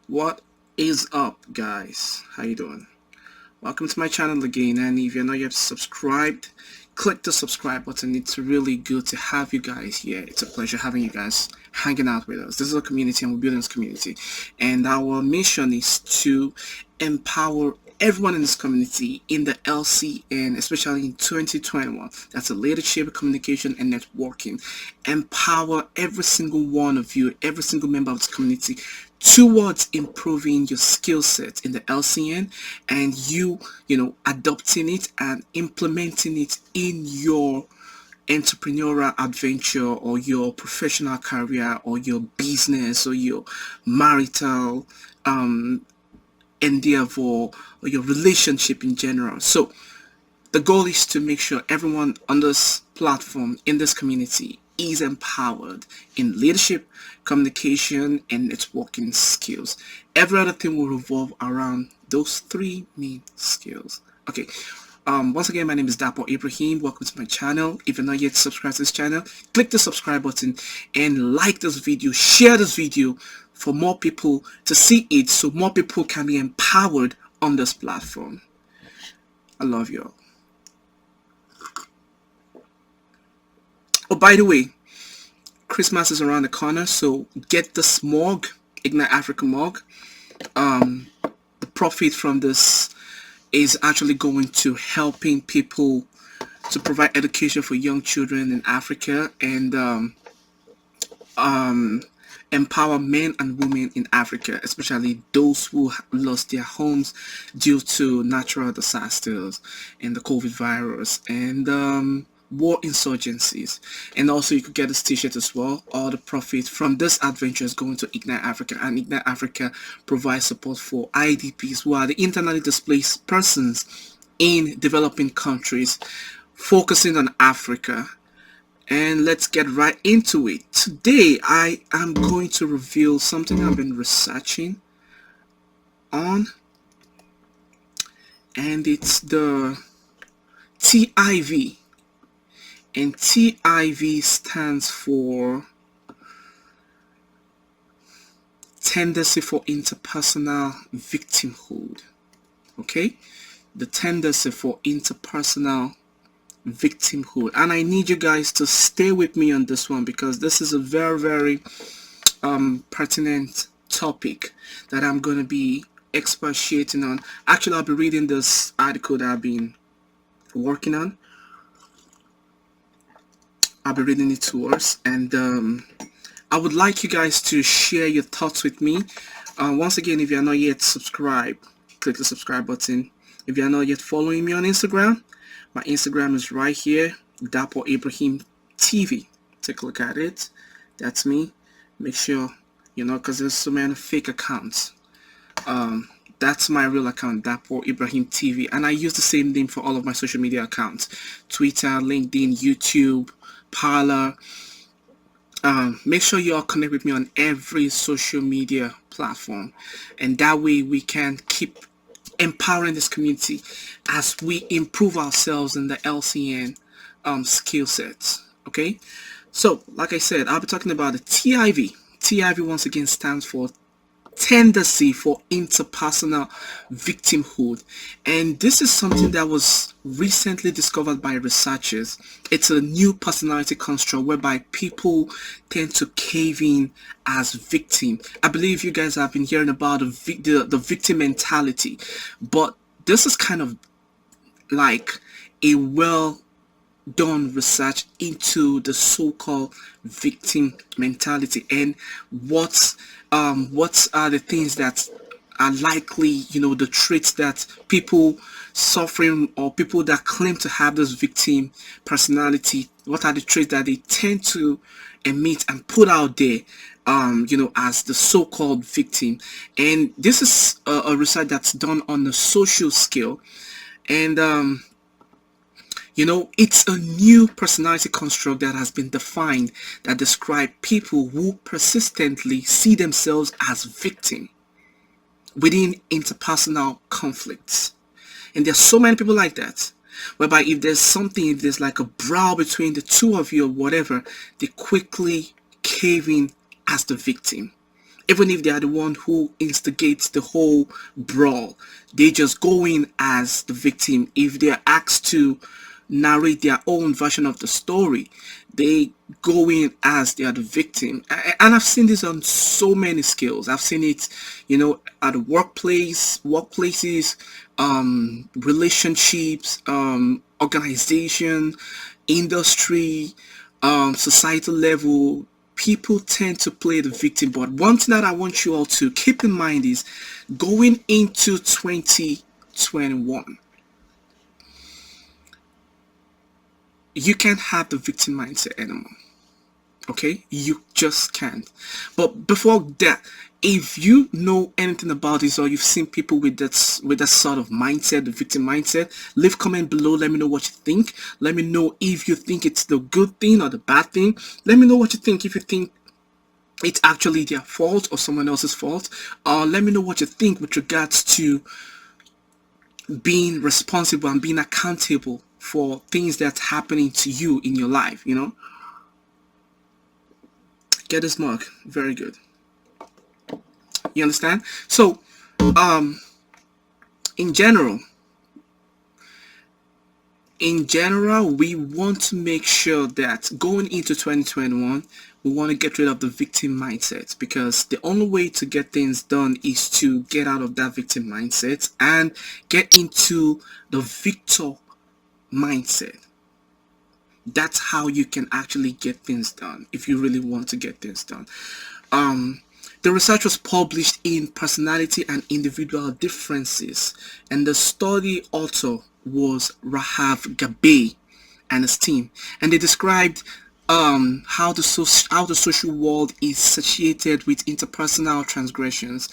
What is up, guys? How you doing? Welcome to my channel again, and if you're not yet subscribed, click the subscribe button. It's really good to have you guys here. It's a pleasure having you guys hanging out with us. This is a community, and we're building this community, and our mission is to empower everyone in this community in the LCN, especially in 2021. That's a leadership, communication, and networking. Empower every single one of you, every single member of this community towards improving your skill set in the LCN, and you adopting it and implementing it in your entrepreneurial adventure or your professional career or your business or your marital endeavor or your relationship in general. So the goal is to make sure everyone on this platform, in this community, is empowered in leadership, communication, and networking skills. Every other thing will revolve around those three main skills. Okay. Once again, my name is Dapo Ibrahim. Welcome to my channel. If you're not yet subscribed to this channel, click the subscribe button and like this video, share this video for more people to see it so more people can be empowered on this platform. I love you all. Oh, by the way, Christmas is around the corner, so get this mug, Ignite Africa mug. The profit from this is actually going to helping people to provide education for young children in Africa and empower men and women in Africa, especially those who lost their homes due to natural disasters and the COVID virus and war insurgencies. And also you could get this t-shirt as well. All the profit from this adventure is going to Ignite Africa, and Ignite Africa provides support for IDPs, who are the internally displaced persons in developing countries, focusing on Africa. And let's get right into it. Today I am going to reveal something I've been researching on, and it's the TIV. And TIV stands for Tendency for Interpersonal Victimhood. Okay? The tendency for interpersonal victimhood. And I need you guys to stay with me on this one, because this is a very, very pertinent topic that I'm going to be expatiating on. Actually, I'll be reading this article that I've been working on. I'll be reading it to us, and I would like you guys to share your thoughts with me. Once again, if you are not yet subscribed, click the subscribe button. If you are not yet following me on Instagram, my Instagram is right here, Dapo Ibrahim TV. Take a look at it. That's me. Make sure, because there's so many fake accounts. That's my real account, Dapo Ibrahim TV, and I use the same name for all of my social media accounts: Twitter, LinkedIn, YouTube, Parler. Make sure you all connect with me on every social media platform, and that way we can keep empowering this community as we improve ourselves in the LCN skill sets. Okay, so like I said, I'll be talking about the TIV. TIV once again stands for Tendency for Interpersonal Victimhood, and this is something that was recently discovered by researchers. It's a new personality construct whereby people tend to cave in as victim. I believe you guys have been hearing about the victim mentality, but this is kind of like a well done research into the so-called victim mentality and what are the things that are likely, the traits that people suffering or people that claim to have this victim personality, what are the traits that they tend to emit and put out there, as the so-called victim. And this is a research that's done on a social scale, and it's a new personality construct that has been defined that describe people who persistently see themselves as victim within interpersonal conflicts. And there's so many people like that, whereby if there's like a brawl between the two of you or whatever, they quickly cave in as the victim. even if they are the one who instigates the whole brawl. They just go in as the victim. If they are asked to narrate their own version of the story, they go in as they are the victim. And I've seen this on so many scales. I've seen it, at the workplaces, relationships, organization, industry, societal level. People tend to play the victim. But one thing that I want you all to keep in mind is, going into 2021, you can't have the victim mindset anymore. Okay, you just can't. But before that, if you know anything about this, or you've seen people with that sort of mindset, the victim mindset, leave comment below. Let me know what you think. Let me know if you think it's the good thing or the bad thing. Let me know what you think. If you think it's actually their fault or someone else's fault, let me know what you think with regards to being responsible and being accountable for things that's happening to you in your life. Get this mug. Very good. You understand? So, in general, we want to make sure that going into 2021, we want to get rid of the victim mindset, because the only way to get things done is to get out of that victim mindset and get into the victor mindset. That's how you can actually get things done, if you really want to get things done. The research was published in Personality and Individual Differences, and the study author was Rahav Gabay and his team, and they described how the social world is satiated with interpersonal transgressions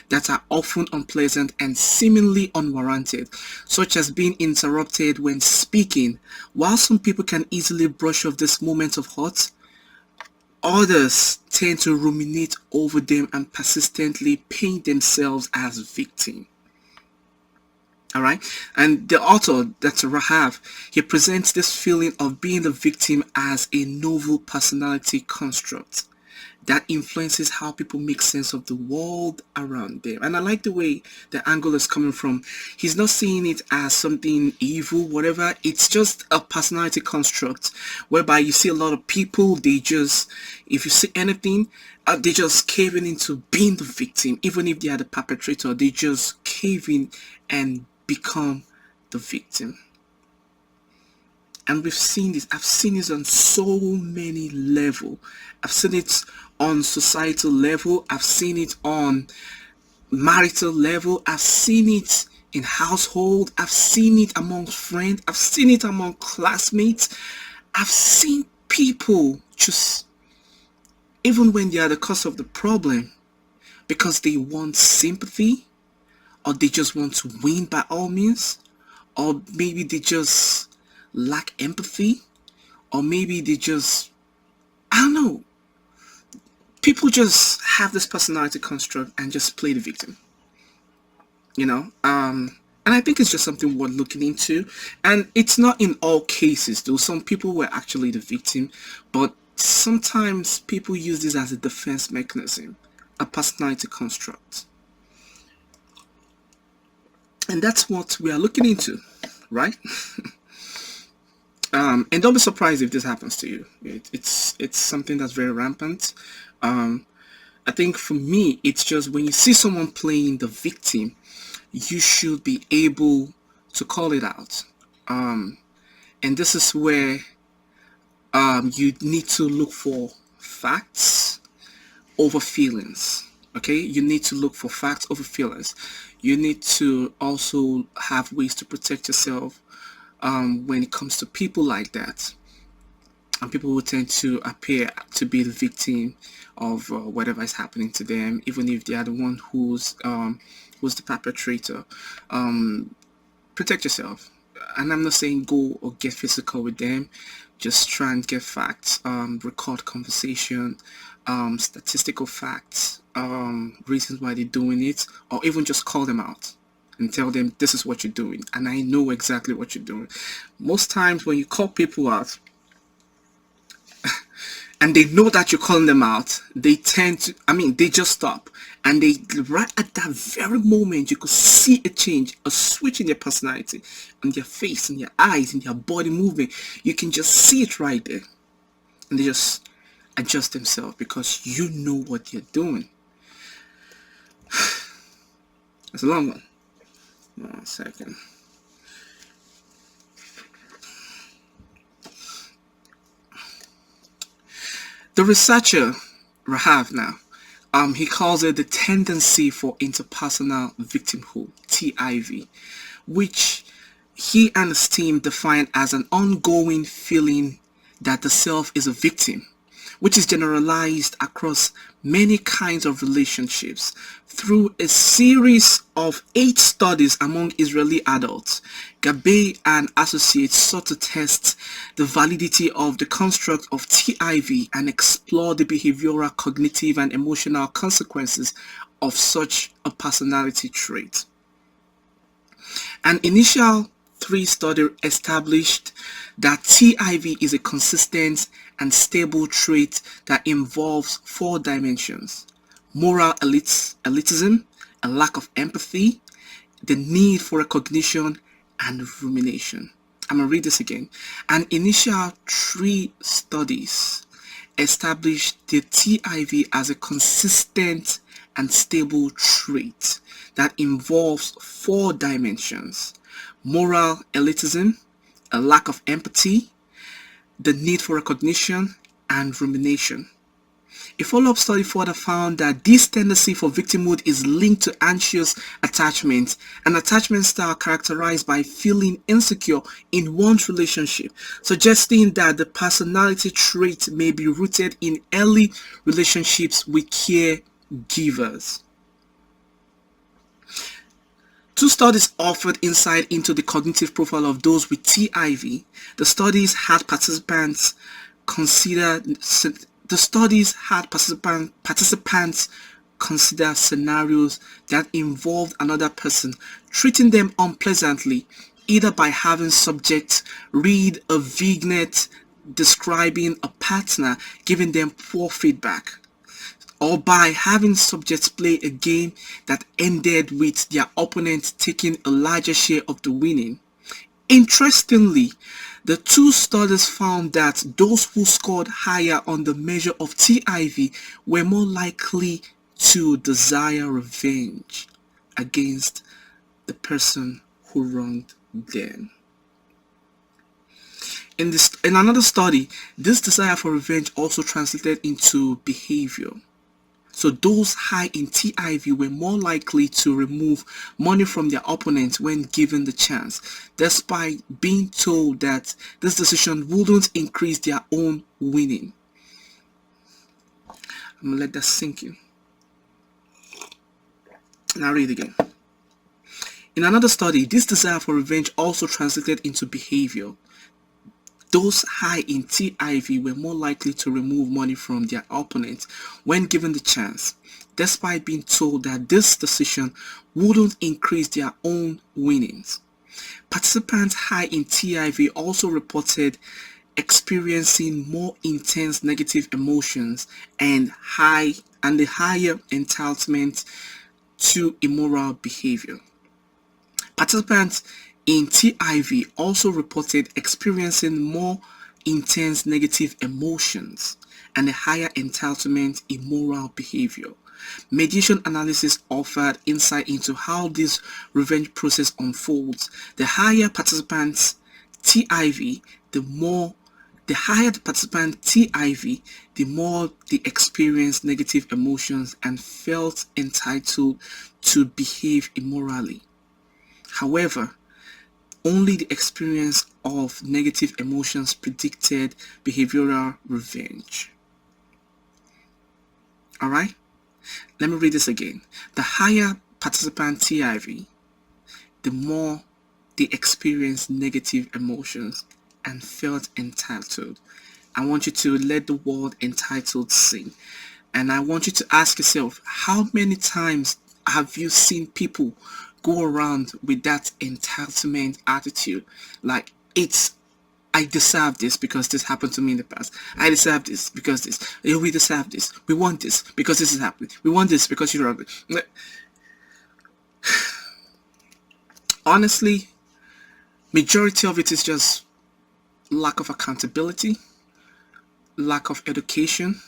that are often unpleasant and seemingly unwarranted, such as being interrupted when speaking. While some people can easily brush off this moment of hurt, others tend to ruminate over them and persistently paint themselves as victim. All right, and the author, that's Rahav, he presents this feeling of being the victim as a novel personality construct that influences how people make sense of the world around them. And I like the way the angle is coming from. He's not seeing it as something evil, whatever. It's just a personality construct whereby you see a lot of people, they just, if you see anything, they just cave into being the victim. Even if they are the perpetrator, they just cave in and become the victim. And we've seen this. I've seen this on so many levels. I've seen it on societal level. I've seen it on marital level. I've seen it in household. I've seen it among friends. I've seen it among classmates. I've seen people just, even when they are the cause of the problem, because they want sympathy, or they just want to win by all means, or maybe they just lack empathy, or maybe they just, I don't know, people just have this personality construct and just play the victim, and I think it's just something worth looking into. And it's not in all cases though. Some people were actually the victim, but sometimes people use this as a defense mechanism, a personality construct. And that's what we are looking into, right? And don't be surprised if this happens to you. It's something that's very rampant. I think for me, it's just when you see someone playing the victim, you should be able to call it out. And this is where you need to look for facts over feelings. Okay, you need to look for facts over feelings. You need to also have ways to protect yourself when it comes to people like that. And people will tend to appear to be the victim of whatever is happening to them, even if they are the one who's the perpetrator. Protect yourself. And I'm not saying go or get physical with them. Just try and get facts, record conversation, statistical facts, reasons why they're doing it, or even just call them out and tell them this is what you're doing and I know exactly what you're doing. Most times when you call people out, and they know that you're calling them out, they tend to, they just stop. And they, right at that very moment, you could see a change, a switch in their personality, on their face, in their eyes, in their body moving. You can just see it right there. And they just adjust themselves because you know what you're doing. It's a long one. 1 second. The researcher, Rahav now, he calls it the tendency for interpersonal victimhood, TIV, which he and his team define as an ongoing feeling that the self is a victim, which is generalized across many kinds of relationships. Through a series of 8 studies among Israeli adults, Gabay and associates sought to test the validity of the construct of TIV and explore the behavioral, cognitive, and emotional consequences of such a personality trait. An initial 3 study established that TIV is a consistent and stable trait that involves 4 dimensions: moral elitism, a lack of empathy, the need for recognition, and rumination. I'm going to read this again. An initial 3 studies established the TIV as a consistent and stable trait that involves 4 dimensions: moral elitism, a lack of empathy, the need for recognition, and rumination. A follow-up study further found that this tendency for victimhood is linked to anxious attachment, an attachment style characterized by feeling insecure in one's relationship, suggesting that the personality trait may be rooted in early relationships with caregivers. 2 studies offered insight into the cognitive profile of those with TIV. The studies had participants consider scenarios that involved another person treating them unpleasantly, either by having subjects read a vignette describing a partner giving them poor feedback, or by having subjects play a game that ended with their opponent taking a larger share of the winning. Interestingly, the 2 studies found that those who scored higher on the measure of TIV were more likely to desire revenge against the person who wronged them. In another study, this desire for revenge also translated into behavior. So those high in TIV were more likely to remove money from their opponents when given the chance, despite being told that this decision wouldn't increase their own winning. I'm gonna let that sink in. Now read again. In another study, this desire for revenge also translated into behavior. Those high in TIV were more likely to remove money from their opponents when given the chance, despite being told that this decision wouldn't increase their own winnings. Participants high in TIV also reported experiencing more intense negative emotions and the higher entitlement to immoral behavior. Participants in TIV also reported experiencing more intense negative emotions and a higher entitlement immoral behavior. Mediation analysis offered insight into how this revenge process unfolds. The higher participants TIV, the higher the participant TIV, the more they experienced negative emotions and felt entitled to behave immorally. However, only the experience of negative emotions predicted behavioral revenge. Alright? Let me read this again. The higher participant TIV, the more they experienced negative emotions and felt entitled. I want you to let the word entitled sink. And I want you to ask yourself, how many times have you seen people go around with that entitlement attitude? Like, it's I deserve this because this happened to me in the past. I deserve this because this. We deserve this. We want this because this is happening. We want this because you're ugly. Honestly, majority of it is just lack of accountability, lack of education,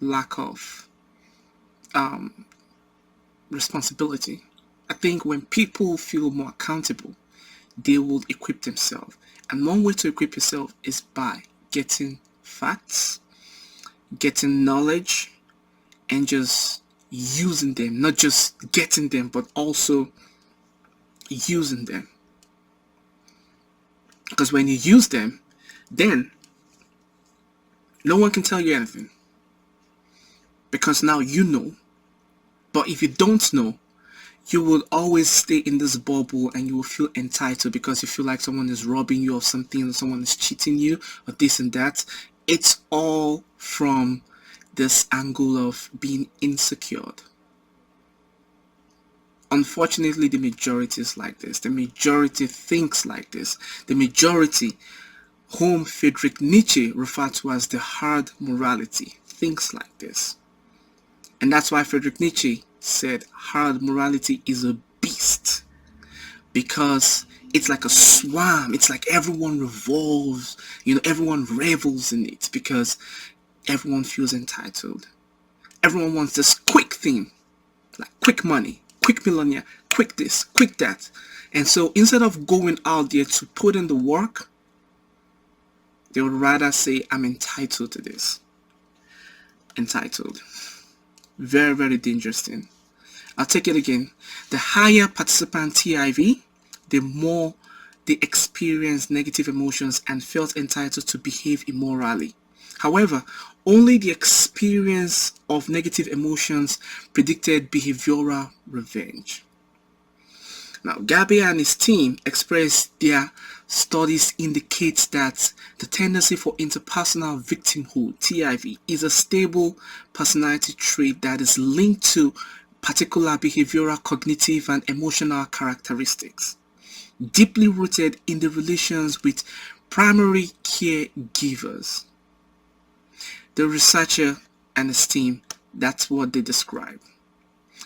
lack of responsibility. I think when people feel more accountable, they will equip themselves. And one way to equip yourself is by getting facts, getting knowledge, and just using them. Not just getting them, but also using them. Because when you use them, then no one can tell you anything. Because now you know. But if you don't know, you will always stay in this bubble and you will feel entitled because you feel like someone is robbing you of something, or someone is cheating you, or this and that. It's all from this angle of being insecure. Unfortunately, the majority is like this. The majority thinks like this. The majority, whom Friedrich Nietzsche referred to as the hard morality, thinks like this. And that's why Friedrich Nietzsche said hard morality is a beast, because it's like a swarm. It's like everyone revolves, everyone revels in it because everyone feels entitled. Everyone wants this quick thing, like quick money, quick millionaire, quick this, quick that. And so instead of going out there to put in the work, they would rather say, I'm entitled to this. Entitled. Very, very dangerous thing. I'll take it again. The higher participant TIV, the more they experience negative emotions and felt entitled to behave immorally. However, only the experience of negative emotions predicted behavioral revenge. Now, Gabay and his team expressed their studies indicate that the tendency for interpersonal victimhood, TIV, is a stable personality trait that is linked to particular behavioral, cognitive, and emotional characteristics, deeply rooted in the relations with primary caregivers. The researcher and his team, that's what they describe.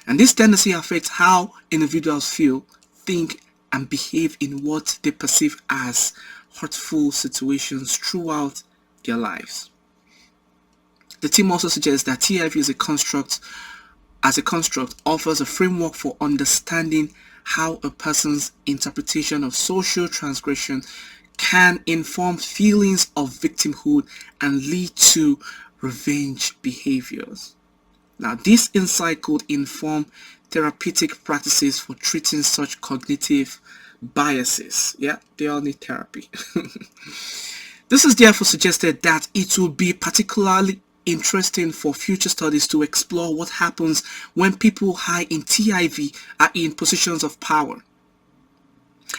And this tendency affects how individuals feel, think, and behave in what they perceive as hurtful situations throughout their lives. The team also suggests that TIV is a construct offers a framework for understanding how a person's interpretation of social transgression can inform feelings of victimhood and lead to revenge behaviors. Now, this insight could inform therapeutic practices for treating such cognitive biases. Yeah, they all need therapy. This is therefore suggested that it will be particularly interesting for future studies to explore what happens when people high in TIV are in positions of power.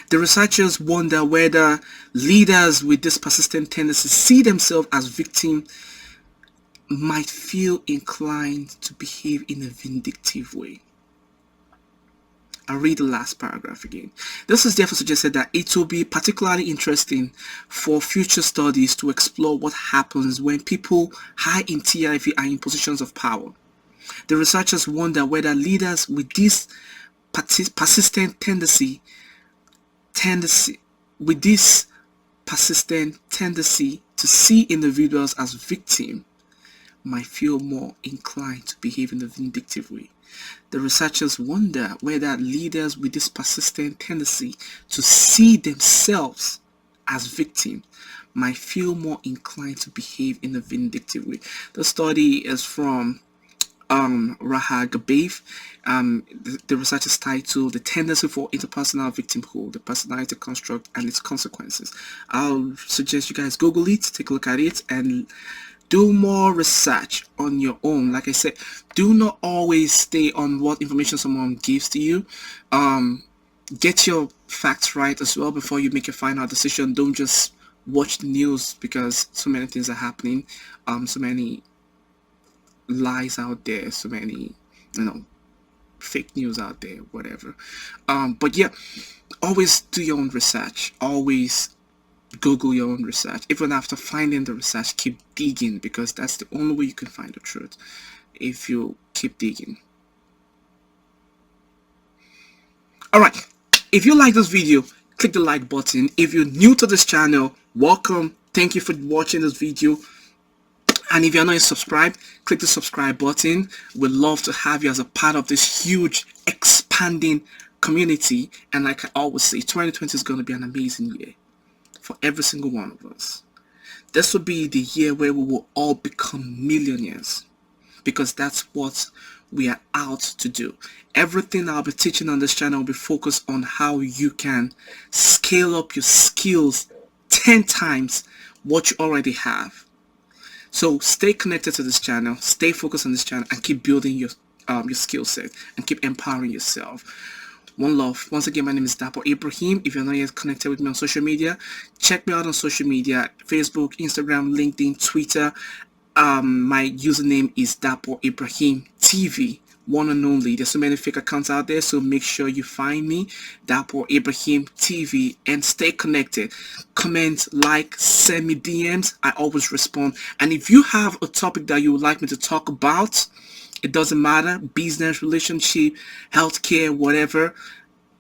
The researchers wonder whether leaders with this persistent tendency see themselves as victims might feel inclined to behave in a vindictive way. I'll read the last paragraph again. This is therefore suggested that it will be particularly interesting for future studies to explore what happens when people high in TIV are in positions of power. The researchers wonder whether leaders with this persistent tendency to see individuals as victims might feel more inclined to behave in a vindictive way. The researchers wonder whether leaders with this persistent tendency to see themselves as victims might feel more inclined to behave in a vindictive way. The study is from Rahav Gabay. The research is titled "The Tendency for Interpersonal Victimhood: The Personality Construct and Its Consequences." I'll suggest you guys Google it, take a look at it, and do more research on your own. Like I said, do not always stay on what information someone gives to you. Get your facts right as well before you make a final decision. Don't just watch the news because so many things are happening. So many lies out there, so many, fake news out there, whatever. But yeah, always do your own research. Always Google your own research. Even after finding the research, keep digging, because that's the only way you can find the truth, if you keep digging. Alright, if you like this video, click the like button. If you're new to this channel, welcome. Thank you for watching this video. And if you're not subscribed, click the subscribe button. We'd love to have you as a part of this huge, expanding community. And like I always say, 2020 is going to be an amazing year for every single one of us. This will be the year where we will all become millionaires, because that's what we are out to do. Everything I'll be teaching on this channel will be focused on how you can scale up your skills 10 times what you already have. So stay connected to this channel, stay focused on this channel, and keep building your skill set and keep empowering yourself. One love. Once again, my name is Dapo Ibrahim. If you're not yet connected with me on social media, check me out on social media: Facebook, Instagram, LinkedIn, Twitter. My username is Dapo Ibrahim TV, one and only. There's so many fake accounts out there, so make sure you find me, Dapo Ibrahim TV, and stay connected. Comment, like, send me DMs. I always respond. And if you have a topic that you would like me to talk about, it doesn't matter, business, relationship, healthcare, whatever,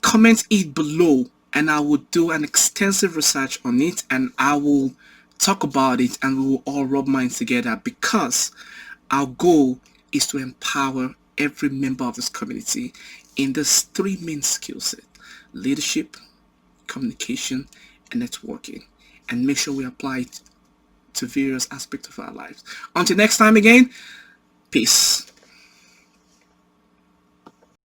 comment it below, and I will do an extensive research on it, and I will talk about it, and we will all rub minds together, because our goal is to empower every member of this community in this 3 main skill set: leadership, communication, and networking, and make sure we apply it to various aspects of our lives. Until next time again, peace.